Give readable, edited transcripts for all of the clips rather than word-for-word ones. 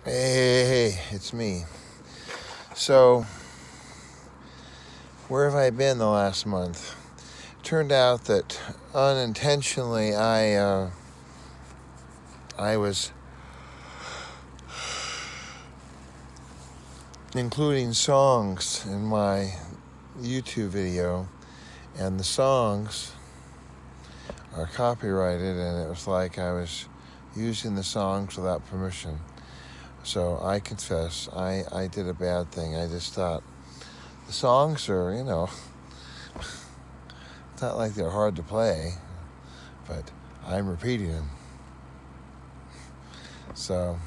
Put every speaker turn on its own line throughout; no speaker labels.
Hey, it's me. So, where have I been the last month? Turned out that unintentionally I was including songs in my YouTube video, and the songs are copyrighted, and it was like I was using the songs without permission. So I confess, I did a bad thing. I just thought the songs are, it's not like they're hard to play, but I'm repeating them. So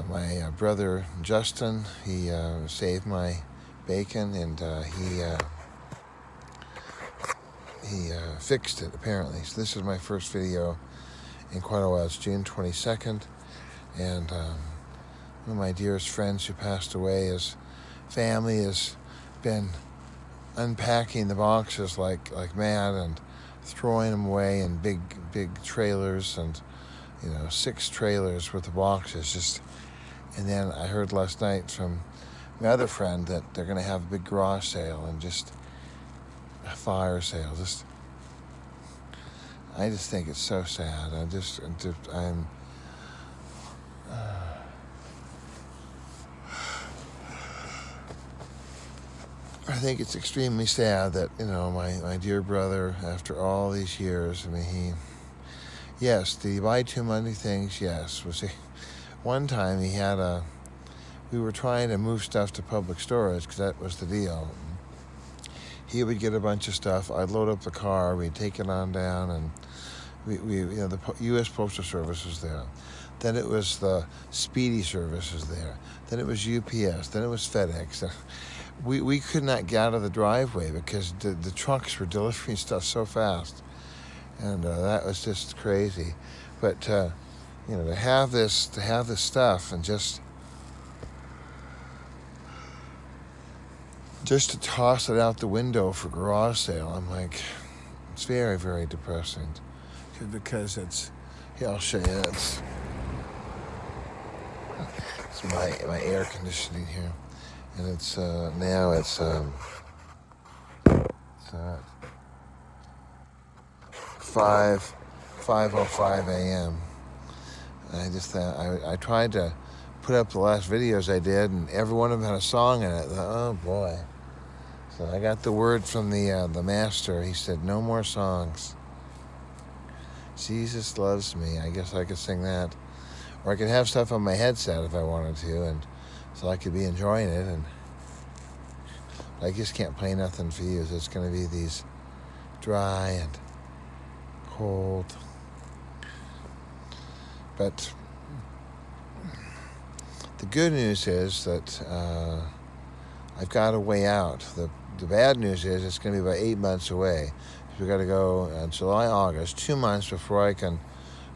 my brother Justin, he saved my bacon, and he fixed it apparently. So this is my first video in quite a while. It's June 22nd, and one of my dearest friends who passed away, his family has been unpacking the boxes like mad and throwing them away in big trailers, and 6 trailers worth of boxes. And then I heard last night from my other friend that they're going to have a big garage sale and just a fire sale. I just think it's so sad. I think it's extremely sad that, my dear brother, after all these years, yes, did he buy too many things? Yes. One time we were trying to move stuff to public storage because that was the deal. He would get a bunch of stuff. I'd load up the car. We'd take it on down, and the U.S. Postal Service was there. Then it was the Speedy Service was there. Then it was UPS. Then it was FedEx. We could not get out of the driveway because the trucks were delivering stuff so fast, and that was just crazy. But to have this stuff and just to toss it out the window for garage sale, I'm like, it's very, very depressing, because I'll show you. It's my air conditioning here, and it's now it's 5:05 a.m. I tried to put up the last videos I did, and every one of them had a song in it. Oh boy! So I got the word from the master. He said, no more songs. Jesus loves me. I guess I could sing that, or I could have stuff on my headset if I wanted to, and so I could be enjoying it. And I just can't play nothing for you. So it's going to be these dry and cold. But the good news is that I've got a way out. The bad news is it's going to be about 8 months away. So we've got to go July, August, 2 months before I can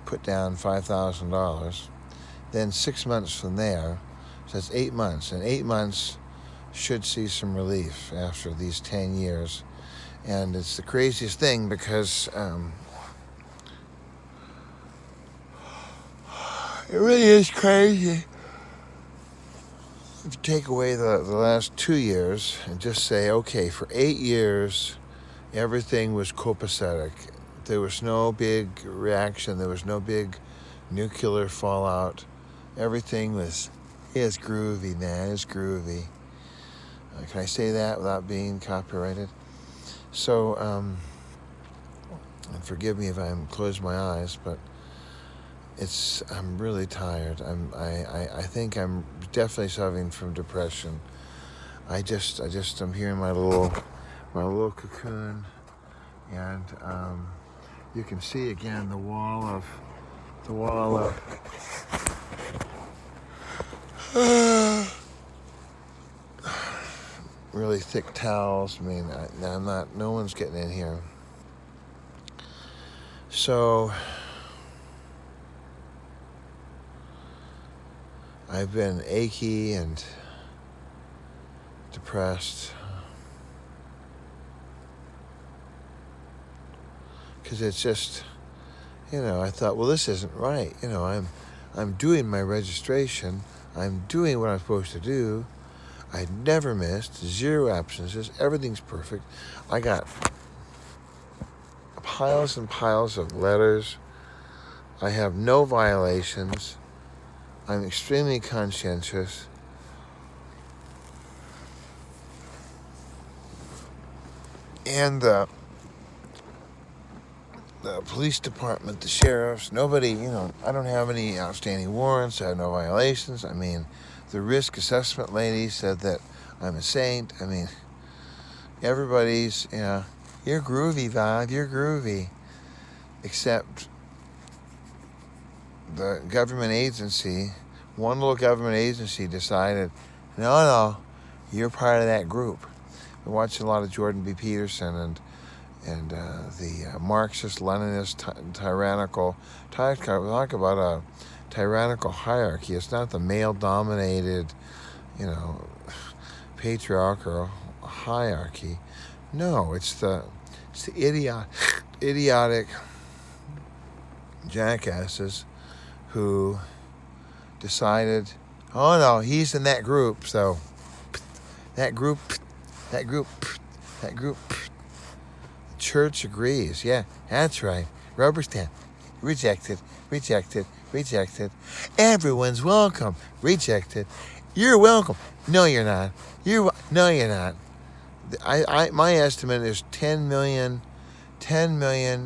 put down $5,000. Then 6 months from there. So that's 8 months. And 8 months should see some relief after these 10 years. And it's the craziest thing because it really is crazy. If you take away the last 2 years and just say, okay, for 8 years, everything was copacetic. There was no big reaction. There was no big nuclear fallout. Everything is groovy, man. It's groovy. Can I say that without being copyrighted? So, and forgive me if I'm closing my eyes, but I'm really tired. I think I'm definitely suffering from depression. I'm here in my little cocoon, and you can see again the wall of really thick towels. No one's getting in here. So I've been achy and depressed because it's just, I thought, well, this isn't right. I'm doing my registration. I'm doing what I'm supposed to do. I never missed, 0 absences. Everything's perfect. I got piles and piles of letters. I have no violations. I'm extremely conscientious. And the police department, the sheriffs, nobody, I don't have any outstanding warrants. I have no violations. I mean, the risk assessment lady said that I'm a saint. I mean, everybody's, you're groovy, Vibe, you're groovy. Except the government agency, one little government agency decided, no, you're part of that group. I watched a lot of Jordan B. Peterson and the Marxist, Leninist, tyrannical, talk about a tyrannical hierarchy. It's not the male-dominated, patriarchal hierarchy. No, it's the idiotic jackasses who decided, oh no, he's in that group, so that group. The church agrees. Yeah, that's right. Rubber stamp. Rejected. Everyone's welcome. Rejected. You're welcome. No, you're not. No, you're not. My estimate is 10 million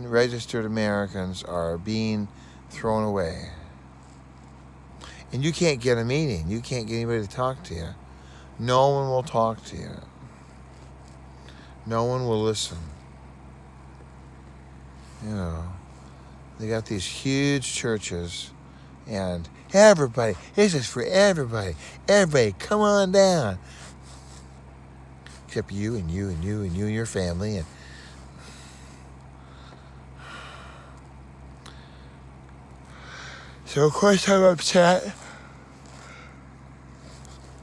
registered Americans are being thrown away. And you can't get a meeting. You can't get anybody to talk to you. No one will talk to you. No one will listen. They got these huge churches, and everybody, this is for everybody. Everybody, come on down. Except you and you and you and you and your family. And so, of course, I'm upset.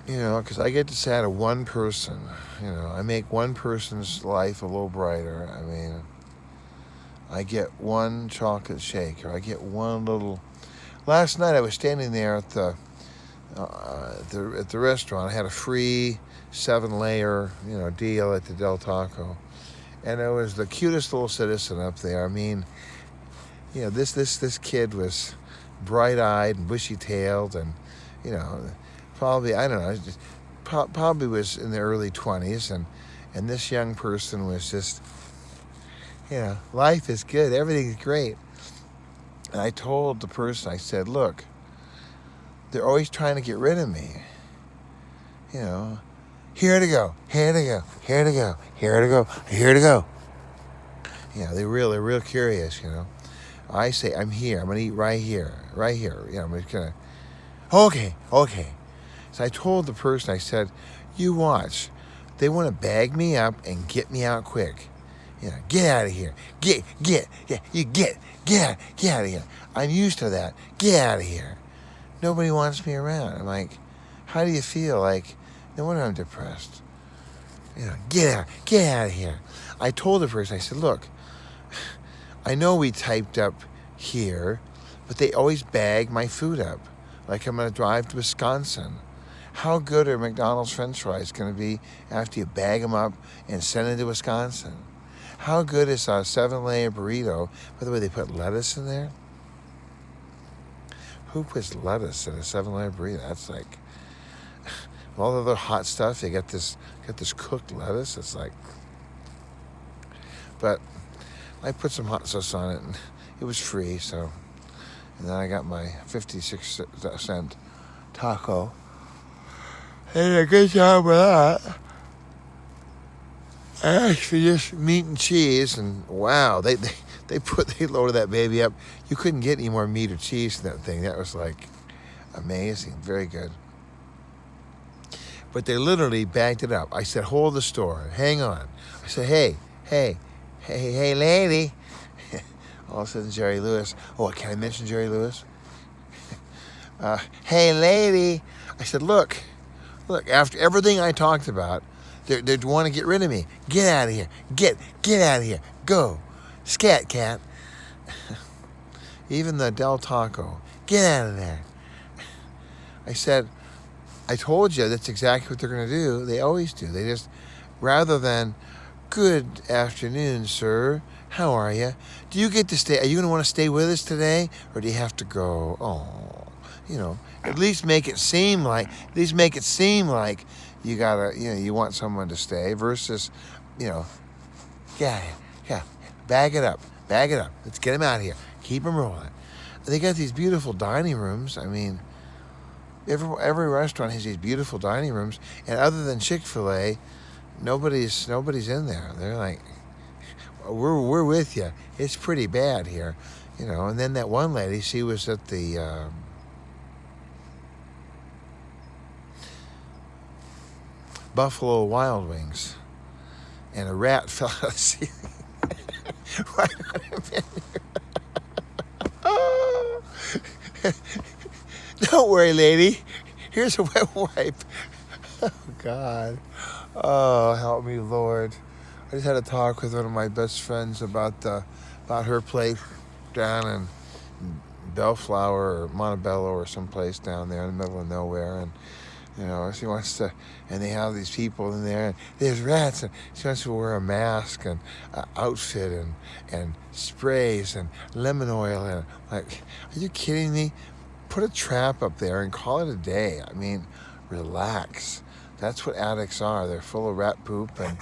Because I get to say to one person. I make one person's life a little brighter. I mean, I get one chocolate shake, or I get one little. Last night I was standing there at the restaurant. I had a free 7-layer, deal at the Del Taco, and it was the cutest little citizen up there. I mean, this kid was bright-eyed and bushy-tailed, and probably, I don't know, probably was in the early 20s, and this young person was just, life is good, everything's great. And I told the person, I said, look, they're always trying to get rid of me. Here to go. They're real curious, I say, I'm here, I'm going to eat right here. I'm just going to, okay. So I told the person, I said, you watch. They want to bag me up and get me out quick. Get out of here. Get out of here. I'm used to that. Get out of here. Nobody wants me around. I'm like, how do you feel? Like, no wonder I'm depressed. Get out of here. I told the person, I said, look, I know we typed up here, but they always bag my food up. Like I'm going to drive to Wisconsin. How good are McDonald's French fries going to be after you bag them up and send them to Wisconsin? How good is a 7-layer burrito? By the way, they put lettuce in there. Who puts lettuce in a 7-layer burrito? That's like all the other hot stuff. They got this cooked lettuce. It's like, but I put some hot sauce on it, and it was free. So, and then I got my 56-cent taco. And a good job with that. I asked for just meat and cheese, and wow, they loaded that baby up. You couldn't get any more meat or cheese in that thing. That was like amazing, very good. But they literally bagged it up. I said, hold the store, hang on. I said, hey, lady. All of a sudden, Jerry Lewis. Oh, can I mention Jerry Lewis? Hey, lady. I said, look, after everything I talked about, they want to get rid of me. Get out of here. Get out of here. Go. Scat cat. Even the Del Taco. Get out of there. I said, I told you that's exactly what they're going to do. They always do. They just, rather than, good afternoon, sir. How are you? Do you get to stay? Are you going to want to stay with us today? Or do you have to go? Oh, at least make it seem like, you gotta, you want someone to stay versus, yeah, bag it up. Let's get them out of here. Keep them rolling. They got these beautiful dining rooms. I mean, every restaurant has these beautiful dining rooms, and other than Chick-fil-A, nobody's in there. They're like, we're with you. It's pretty bad here, And then that one lady, she was at the Buffalo Wild Wings, and a rat fell out of the ceiling. Right on the menu. Don't worry, lady. Here's a wet wipe. Oh, God. Oh, help me, Lord. I just had a talk with one of my best friends about her place down in Bellflower or Montebello or someplace down there in the middle of nowhere. And, she wants to, and they have these people in there, and there's rats, and she wants to wear a mask and outfit and sprays and lemon oil. And like, are you kidding me? Put a trap up there and call it a day. I mean, relax. That's what addicts are. They're full of rat poop, and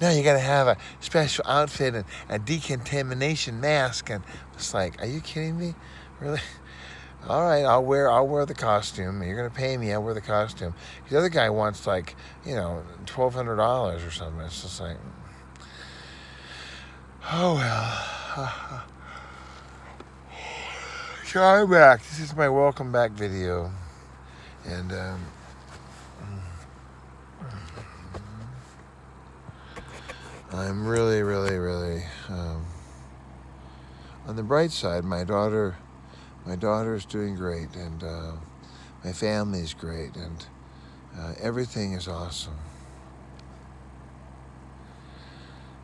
now you got to have a special outfit and a decontamination mask, and it's like, are you kidding me? Really? All right, I'll wear the costume. You're gonna pay me. I'll wear the costume. The other guy wants $1,200 or something. It's just like, oh well. So I'm back. This is my welcome back video, and I'm really, really, really on the bright side. My daughter is doing great, and my family's great, and everything is awesome.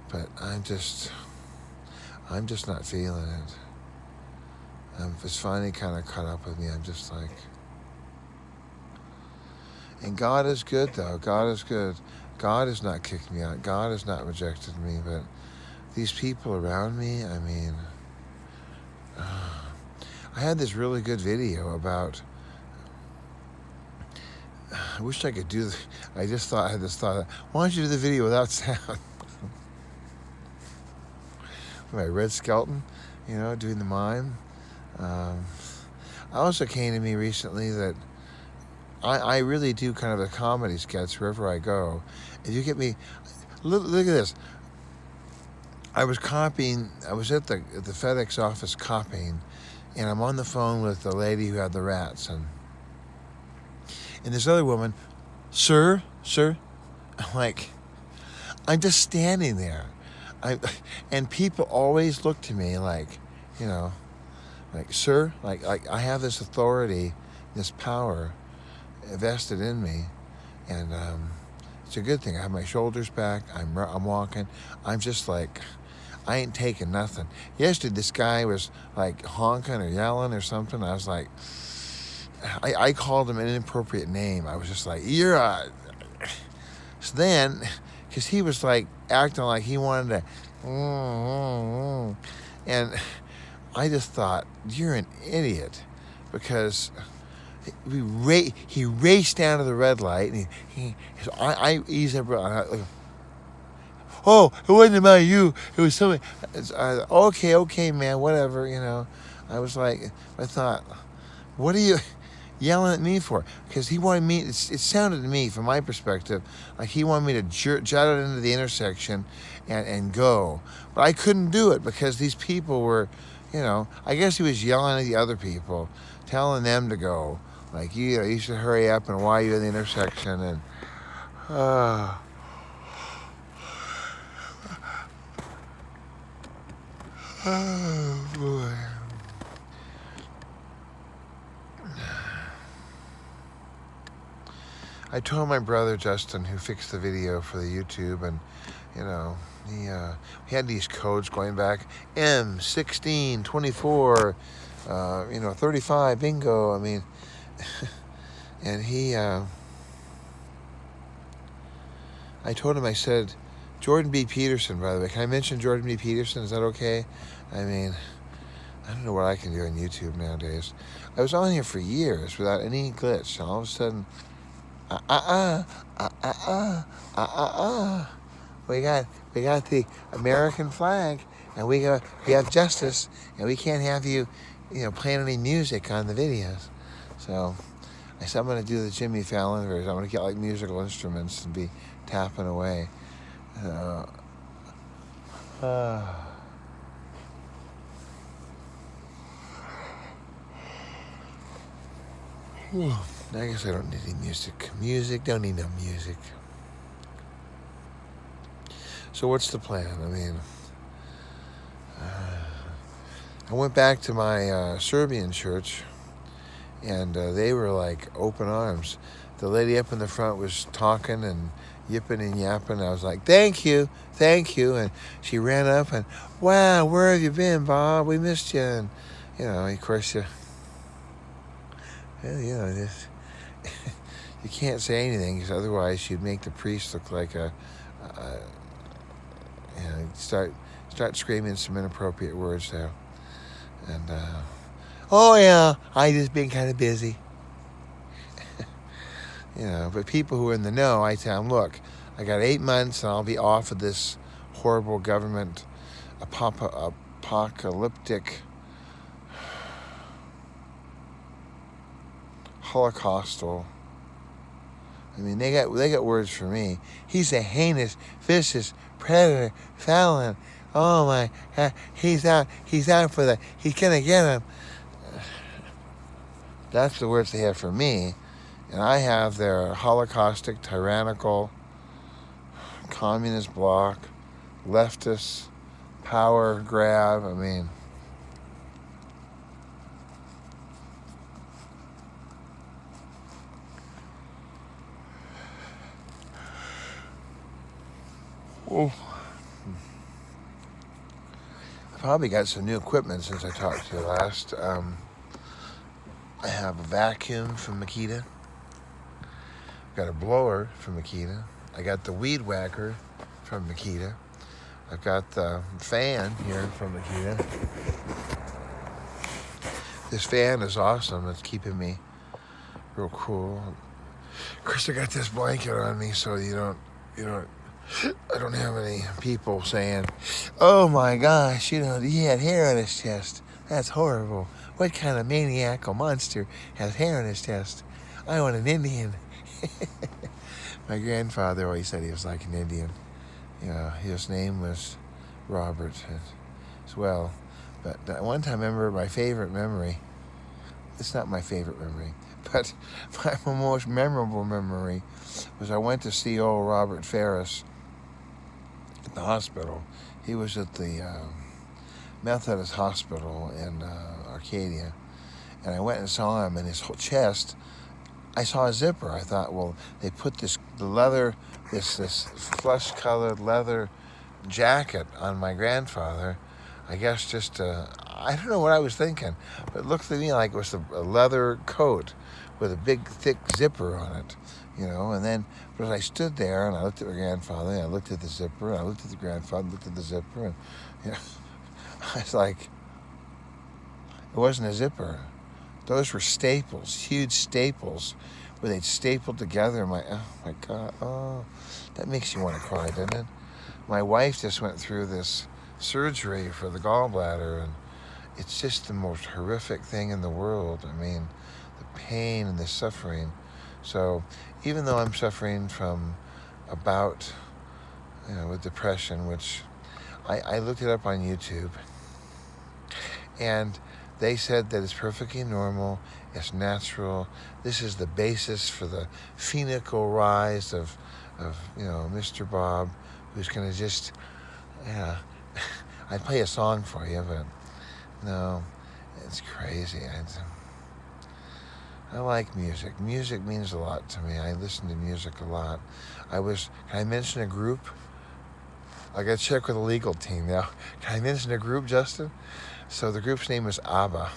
But I'm just not feeling it. It's finally kind of caught up with me. I'm just like, and God is good though. God is good. God has not kicked me out. God has not rejected me. But these people around me, I mean, I had this really good video about, I wish I could do, I had this thought, why don't you do the video without sound? My Red Skelton, doing the mime. Also came to me recently that I really do kind of a comedy sketch wherever I go. If you get me, look at this. I was at the FedEx office copying, and I'm on the phone with the lady who had the rats, and this other woman, sir, I'm just standing there. And people always look to me like, sir, like I have this authority, this power vested in me, and it's a good thing. I have my shoulders back. I'm walking. I'm just like, I ain't taking nothing. Yesterday, this guy was like honking or yelling or something. I was like, I called him an inappropriate name. I was just like, you're a... So then, because he was like acting like he wanted to, and I just thought, you're an idiot, because he raced down to the red light, and I eased up. Oh, it wasn't about you. It was somebody. Okay, man, whatever. I was like, I thought, what are you yelling at me for? Because he wanted me. It sounded to me, from my perspective, like he wanted me to jet it into the intersection and go, but I couldn't do it because these people were, I guess he was yelling at the other people, telling them to go. Like, you should hurry up, and why are you in the intersection? And oh boy. I told my brother Justin, who fixed the video for the YouTube, and he had these codes going back, M16 24, 35 bingo. I mean, And I told him, I said, Jordan B. Peterson, by the way, can I mention Jordan B. Peterson? Is that okay? I mean, I don't know what I can do on YouTube nowadays. I was on here for years without any glitch. And all of a sudden, we got the American flag, and we have justice, and we can't have you, playing any music on the videos. So I said I'm going to do the Jimmy Fallon version. I'm going to get like musical instruments and be tapping away. I guess I don't need any music. Don't need no music. So what's the plan? I mean, I went back to my Serbian church, and they were like open arms. The lady up in the front was talking and yipping and yapping. I was like, thank you. And she ran up and, wow, where have you been, Bob? We missed you. And, of course, just, you can't say anything, because otherwise you'd make the priest look like start screaming some inappropriate words there. And, oh yeah, I just been kind of busy. But people who are in the know, I tell them, look, I got 8 months and I'll be off of this horrible government apocalyptic Holocaustal. I mean, they got words for me. He's a heinous, vicious predator, felon. Oh my God, he's out for the. He's gonna get him. That's the words they have for me, and I have their holocaustic, tyrannical, communist bloc, leftist power grab. I mean. Oh. I probably got some new equipment since I talked to you last. I have a vacuum from Makita. I've got a blower from Makita. I got the weed whacker from Makita. I've got the fan here from Makita. This fan is awesome. It's keeping me real cool. Of course, I got this blanket on me so you don't. I don't have any people saying, oh my gosh, he had hair on his chest. That's horrible. What kind of maniac or monster has hair on his chest? I want an Indian. My grandfather always said he was like an Indian. His name was Robert as well. But one time, I remember my favorite memory. It's not my favorite memory, but my most memorable memory was I went to see old Robert Ferris at the hospital. He was at the Methodist Hospital in Arcadia, and I went and saw him, and his whole chest, I saw a zipper. I thought, well, they put this flesh-colored leather jacket on my grandfather, I guess just I don't know what I was thinking, but it looked to me like it was a leather coat with a big, thick zipper on it, and then, but as I stood there and I looked at my grandfather, and I looked at the zipper, and I looked at the grandfather, looked at the zipper, and, I was like, it wasn't a zipper. Those were staples, huge staples, where they'd stapled together. Oh my God, that makes you want to cry, doesn't it? My wife just went through this surgery for the gallbladder, and it's just the most horrific thing in the world. I mean, the pain and the suffering. So even though I'm suffering from a bout, with depression, which I looked it up on YouTube, and they said that it's perfectly normal, it's natural. This is the basis for the phoenical rise of Mr. Bob, who's going to just, I'd play a song for you, but no, it's crazy. I like music. Music means a lot to me. I listen to music a lot. Can I mention a group? I got to check with the legal team now. Can I mention a group, Justin? So the group's name is ABBA.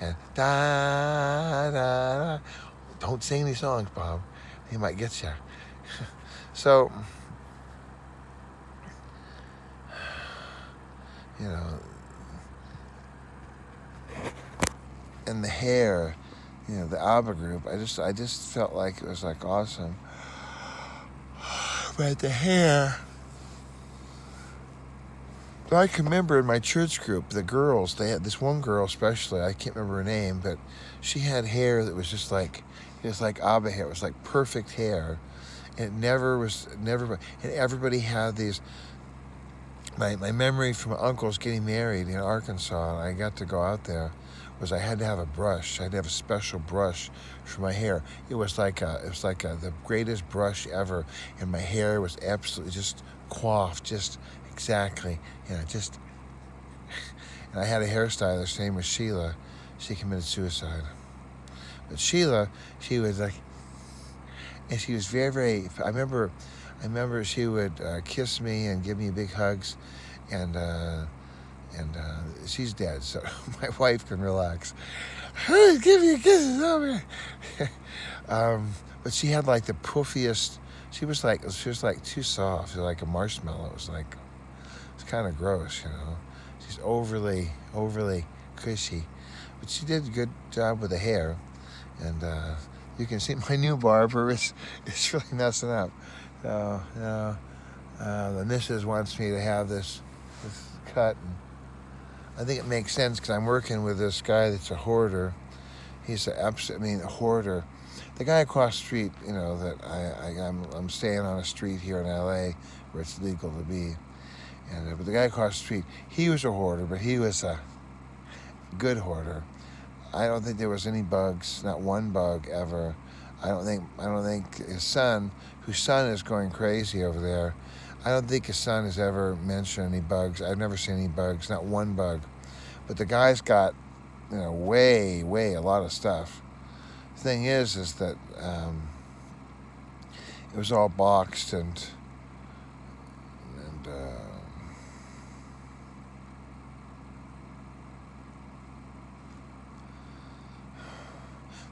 and da da da. Don't sing any songs, Bob. He might get you. So, you know, and the hair, you know, the ABBA group. I just felt like it was like awesome. But the hair, I can remember in my church group, the girls, they had this one girl especially, I can't remember her name, but she had hair that was just like, it was like ABBA hair. It was like perfect hair. And it never, and everybody had these, my memory from my uncles getting married in Arkansas, and I got to go out there, was I had to have a brush. I had to have a special brush for my hair. It was like the greatest brush ever, and my hair was absolutely just coiffed, just exactly, you know, just. And I had a hairstylist. Her name was Sheila. She committed suicide. But Sheila, she was like, and she was very, very. I remember she would kiss me and give me big hugs, and she's dead, so my wife can relax. Give me kisses over here. But she had like the poofiest. She was like too soft. She was like a marshmallow. It was kind of gross, you know. She's overly cushy, but she did a good job with the hair, and you can see my new barber is really messing up. So the missus wants me to have this cut. And I think it makes sense because I'm working with this guy that's a hoarder. He's a hoarder. The guy across the street, you know, that I'm staying on a street here in LA where it's legal to be. And but the guy across the street, he was a hoarder, but he was a good hoarder. I don't think there was any bugs, not one bug ever. I don't think his son, whose son is going crazy over there, I don't think his son has ever mentioned any bugs. I've never seen any bugs, not one bug. But the guy's got, you know, way a lot of stuff. The thing is that it was all boxed and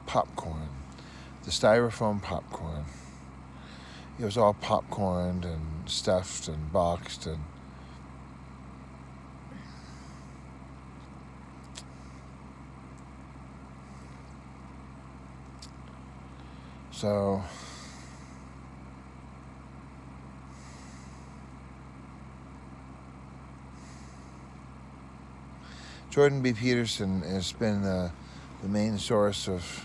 popcorn, the styrofoam popcorn. It was all popcorned and stuffed and boxed and so Jordan B. Peterson has been the main source of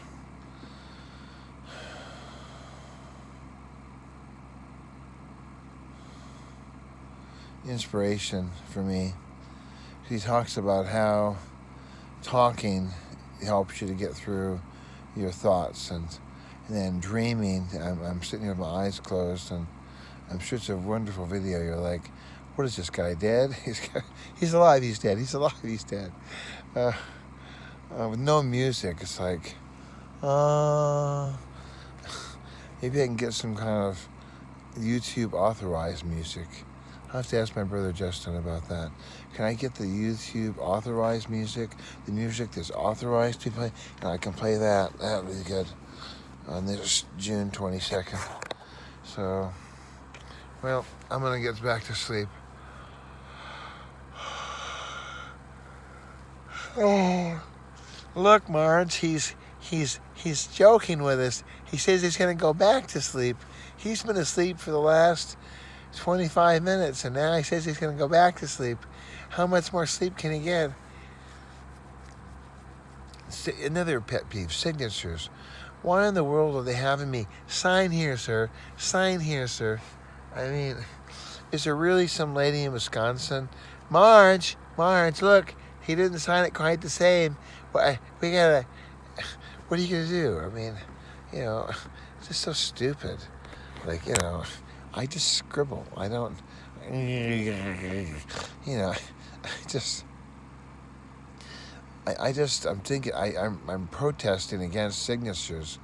inspiration for me. He talks about how talking helps you to get through your thoughts, and then dreaming. I'm sitting here with my eyes closed, and I'm sure it's a wonderful video. You're like, what is this guy dead? He's alive. He's dead. He's alive. He's dead. With no music, it's like, maybe I can get some kind of YouTube authorized music. I'll have to ask my brother Justin about that. Can I get the YouTube authorized music, the music that's authorized to play, and I can play that? That would be good on this June 22nd. So, well, I'm gonna get back to sleep. Oh, look, Marge, he's joking with us. He says he's gonna go back to sleep. He's been asleep for the last 25 minutes, and now he says he's going to go back to sleep. How much more sleep can he get? Another pet peeve, signatures. Why in the world are they having me sign here, sir? Sign here, sir. I mean, is there really some lady in Wisconsin? Marge, look, he didn't sign it quite the same. What are you going to do? I mean, you know, it's just so stupid. Like, you know, I just scribble. I don't, you know, I'm thinking, I'm protesting against signatures.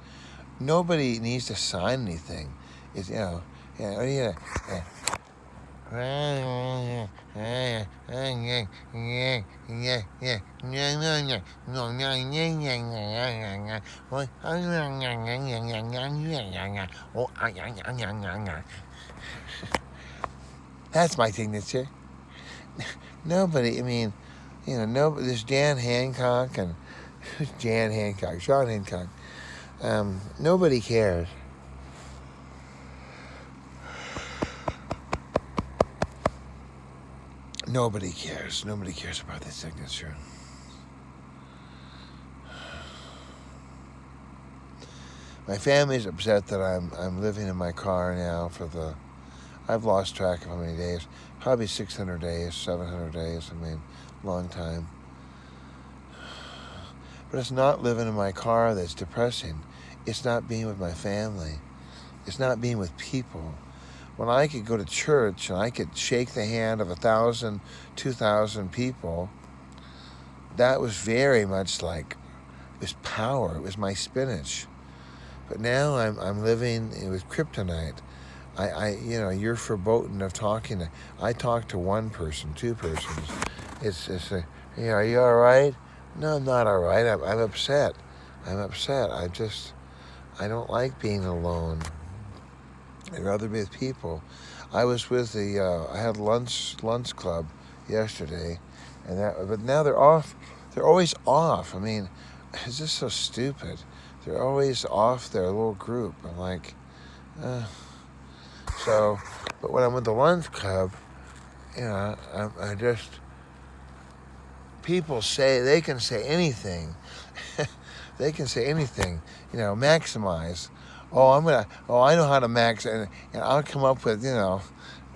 Nobody needs to sign anything. It's, you know, That's my signature. Nobody, I mean, nobody, there's Dan Hancock and Sean Hancock. Nobody cares. Nobody cares. Nobody cares about the signature. My family's upset that I'm living in my car now I've lost track of how many days. Probably 600 days, 700 days. I mean, long time. But it's not living in my car that's depressing. It's not being with my family. It's not being with people. When I could go to church and I could shake the hand of 1,000, 2,000 people, that was very much like, it was power. It was my spinach. But now I'm living with kryptonite. You're verboten of talking. I talk to one person, two persons. It's are you all right? No, I'm not all right. I'm upset. I don't like being alone. I'd rather be with people. I was with I had lunch club yesterday, but now they're off. They're always off. I mean, it's just so stupid. They're always off their little group. I'm like, but when I'm with the lunch club, I just, people they can say anything. They can say anything, maximize. I know how to max, and I'll come up with,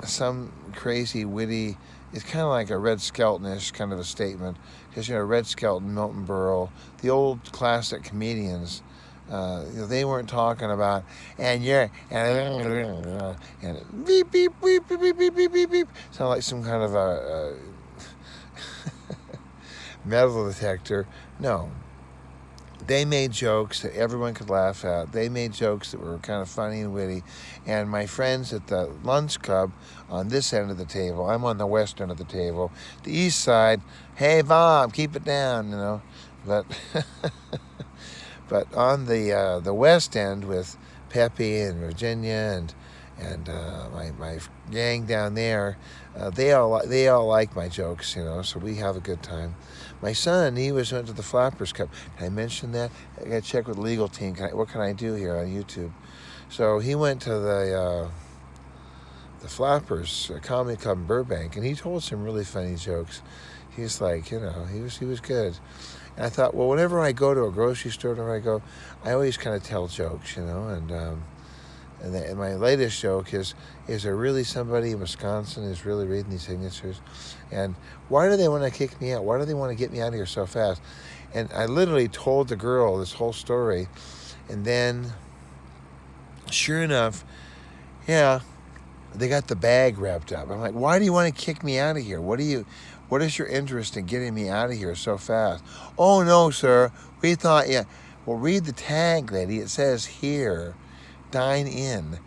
some crazy, witty, it's kind of like a Red Skelton-ish kind of a statement, because, Red Skelton, Milton Berle, the old classic comedians, they weren't talking about, and beep, beep, beep, beep, beep, beep, beep, beep, beep, sound like some kind of a metal detector. No. They made jokes that everyone could laugh at. They made jokes that were kind of funny and witty. And my friends at the lunch club on this end of the table, I'm on the west end of the table, the east side, hey, Bob, keep it down, But but on the west end with Pepe and Virginia and my gang down there, they all like my jokes, so we have a good time. My son, he went to the Flappers Cup. Can I mention that? I got to check with the legal team. What can I do here on YouTube? So he went to the Flappers Comedy Club in Burbank, and he told some really funny jokes. He's like, he was good. And I thought, well, whenever I go to a grocery store, I always kind of tell jokes, And my latest joke is there really somebody in Wisconsin who's really reading these signatures? And why do they want to kick me out? Why do they want to get me out of here so fast? And I literally told the girl this whole story. And then, sure enough, they got the bag wrapped up. I'm like, why do you want to kick me out of here? What is your interest in getting me out of here so fast? Oh, no, sir. We thought, well, read the tag, lady. It says here. Dine in,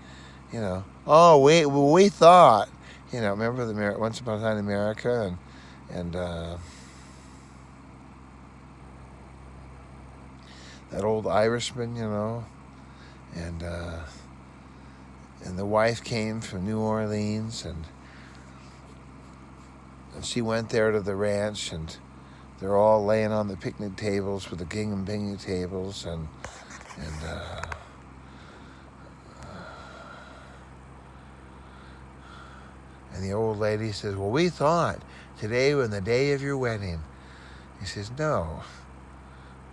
Oh, we thought, remember the Once Upon a Time in America, and that old Irishman, and the wife came from New Orleans, and she went there to the ranch, and they're all laying on the picnic tables with the gingham picnic tables, and the old lady says, well, we thought today was the day of your wedding. He says, no,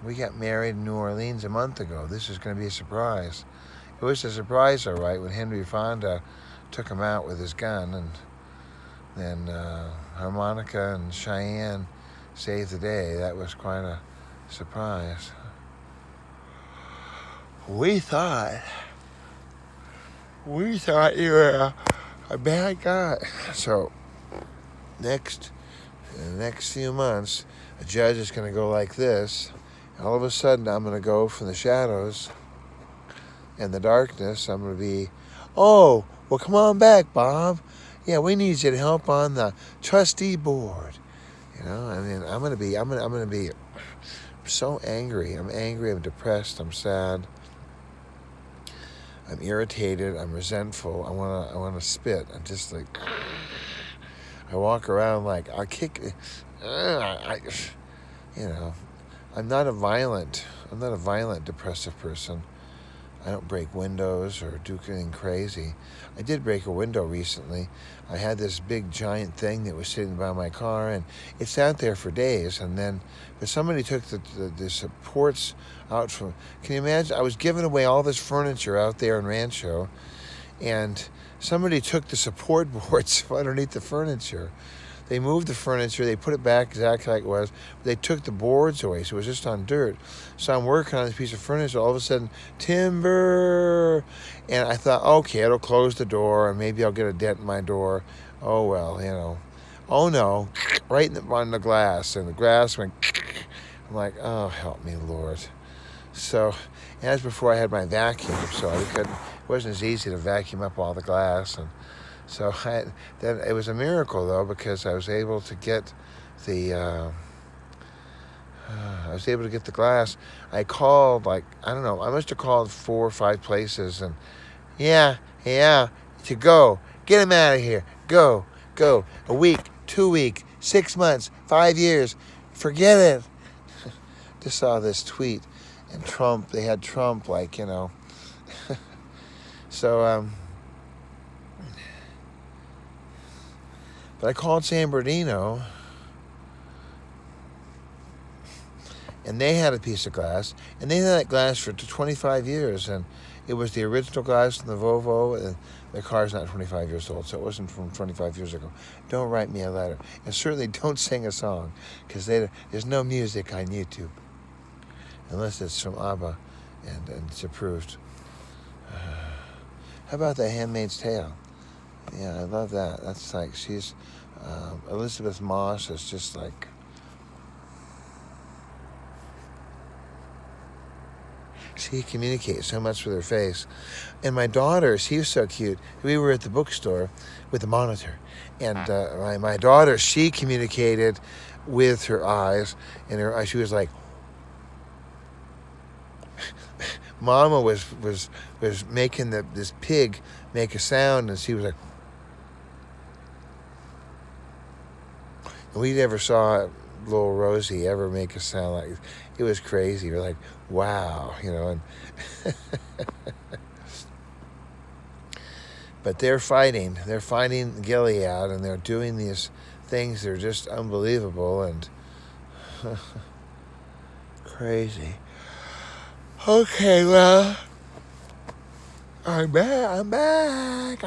we got married in New Orleans a month ago. This is going to be a surprise. It was a surprise, all right, when Henry Fonda took him out with his gun, and then Harmonica and Cheyenne saved the day. That was quite a surprise. We thought you were a bad guy. So in the next few months, a judge is going to go like this. All of a sudden, I'm going to go from the shadows and the darkness. I'm going to be, oh, well, come on back, Bob. Yeah, we need you to help on the trustee board. You know, I mean, I'm gonna be so angry. I'm angry. I'm depressed. I'm sad. I'm irritated. I'm resentful. I wanna spit. I'm just like, I walk around like I kick. You know, I'm not a violent depressive person. I don't break windows or do anything crazy. I did break a window recently. I had this big giant thing that was sitting by my car, and it sat there for days. And then, but somebody took the supports out from. Can you imagine? I was giving away all this furniture out there in Rancho, and somebody took the support boards underneath the furniture. They moved the furniture, they put it back exactly like it was, but they took the boards away, so it was just on dirt. So I'm working on this piece of furniture, all of a sudden, timber! And I thought, okay, it'll close the door, and maybe I'll get a dent in my door. Oh, well, you know. Oh, no, right on the glass, and the glass went, I'm like, oh, help me, Lord. So, and that's before I had my vacuum, so it wasn't as easy to vacuum up all the glass, and so then it was a miracle, though, because I was able to get the glass. I called, like, I don't know, I must have called 4 or 5 places, and yeah, to go, get him out of here, go, a week, 2 weeks, 6 months, 5 years, forget it. Just saw this tweet, and Trump, they had Trump, like, you know, so, but I called San Bernardino, and they had a piece of glass, and they had that glass for 25 years, and it was the original glass from the Volvo, and the car's not 25 years old, so it wasn't from 25 years ago. Don't write me a letter, and certainly don't sing a song, because there's no music on YouTube, unless it's from ABBA, and it's approved. How about The Handmaid's Tale? Yeah, I love that. That's like, she's, Elizabeth Moss is just like, she communicates so much with her face. And my daughter, she was so cute. We were at the bookstore with the monitor. And my daughter, she communicated with her eyes. And her eyes, she was like, Mama was making this pig make a sound, and she was like, and we never saw little Rosie ever make a sound like, it was crazy. We're like, wow, you know. And but they're fighting Gilead, and they're doing these things that are just unbelievable and crazy. Okay, well, I'm back.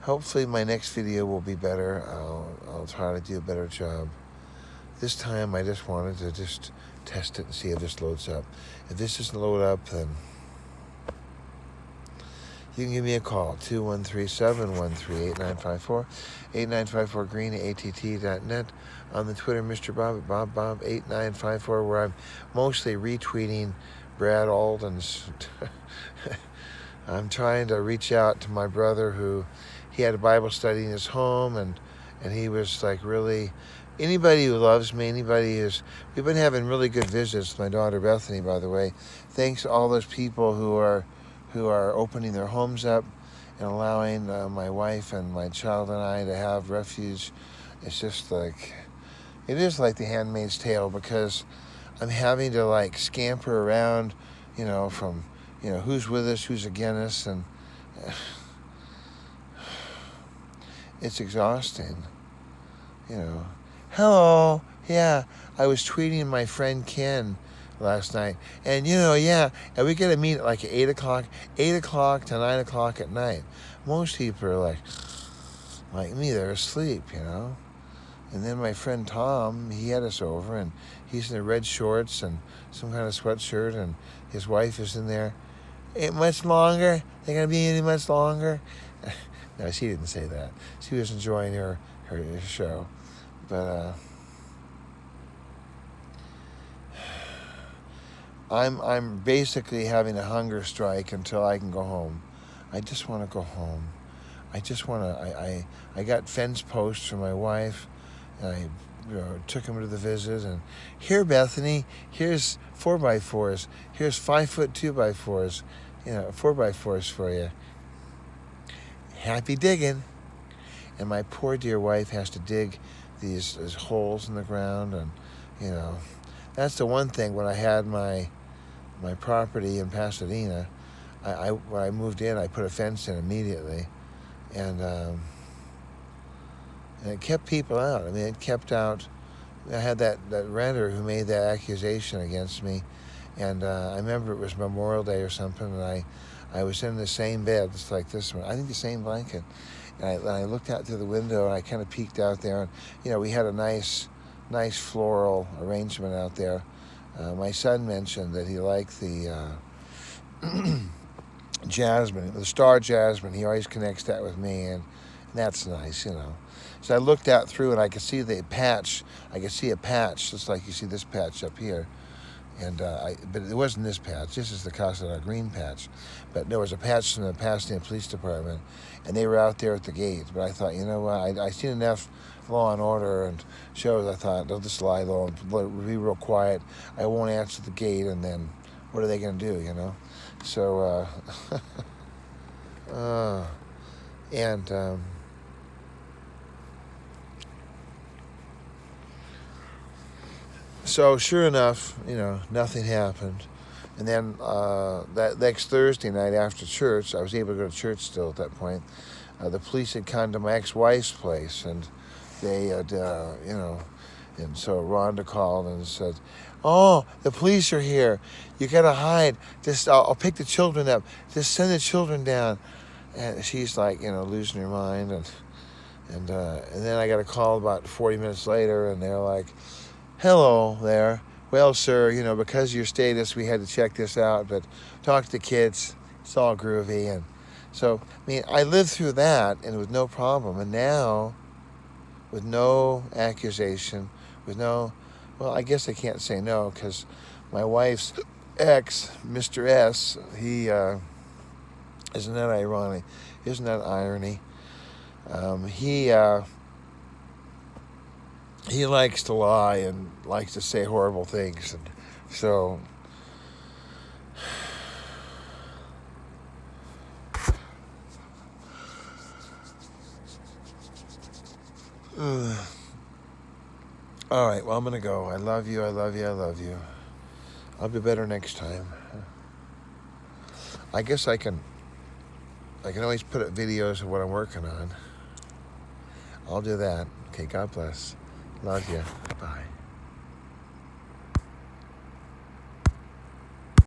Hopefully my next video will be better. I'll try to do a better job. This time I just wanted to just test it and see if this loads up. If this doesn't load up, then you can give me a call, 213-713-8954, 8954green at att.net. On the Twitter, Mr. Bob at BobBob8954, where I'm mostly retweeting Brad Alden's. I'm trying to reach out to my brother who, he had a Bible study in his home, and he was like, really, anybody who loves me, we've been having really good visits with my daughter Bethany, by the way. Thanks to all those people who are opening their homes up and allowing my wife and my child and I to have refuge. It's just like, it is like The Handmaid's Tale, because I'm having to like scamper around, you know, from, you know, who's with us, who's against us, and it's exhausting, you know. Hello, yeah, I was tweeting my friend Ken last night, and you know, yeah, and we gotta meet at like 8 o'clock to 9 o'clock at night. Most people are like me, they're asleep, you know. And then my friend Tom, he had us over, and he's in the red shorts and some kind of sweatshirt, and his wife is in there. Ain't much longer? They're gonna be any much longer? No, she didn't say that. She was enjoying her show, but I'm basically having a hunger strike until I can go home. I just want to go home. I just want to. I got fence posts for my wife, and I took him to the visit. And here, Bethany, here's 4x4s. Here's 5-foot 2x4s. 4x4s for you. Happy digging. And my poor dear wife has to dig these holes in the ground, and that's the one thing. When I had my property in Pasadena, when I moved in, I put a fence in immediately, and it kept people out. I mean, it kept out. I had that renter who made that accusation against me, and I remember it was Memorial Day or something, and I was in the same bed, just like this one. I think the same blanket. And I looked out through the window, and I kind of peeked out there, and we had a nice floral arrangement out there. My son mentioned that he liked the jasmine, the star jasmine. He always connects that with me, and that's nice, So I looked out through, and I could see the patch. I could see a patch, just like you see this patch up here. And but it wasn't this patch. This is the Casa Green patch. But there was a patch from the Pasadena Police Department, and they were out there at the gate. But I thought, you know what? I seen enough Law and Order and shows. I thought, they'll just lie low and be real quiet. I won't answer the gate, and then what are they going to do? So, so sure enough, nothing happened. And then that next Thursday night after church, I was able to go to church still at that point. The police had come to my ex-wife's place, and they had, and so Rhonda called and said, "Oh, the police are here. You gotta hide. Just, I'll pick the children up. Just send the children down." And she's like, losing her mind, and then I got a call about 40 minutes later, and they're like, "Hello there. Well, sir, because of your status, we had to check this out, but talk to the kids. It's all groovy." And so, I lived through that, and with no problem. And now, with no accusation, I guess I can't say no, because my wife's ex, Mr. S, he, isn't that ironic? Isn't that irony? He likes to lie and likes to say horrible things, and so all right, well, I'm gonna go. I love you. I'll be better next time. I guess I can always put up videos of what I'm working on. I'll do that. Okay, God bless. Love you. Bye.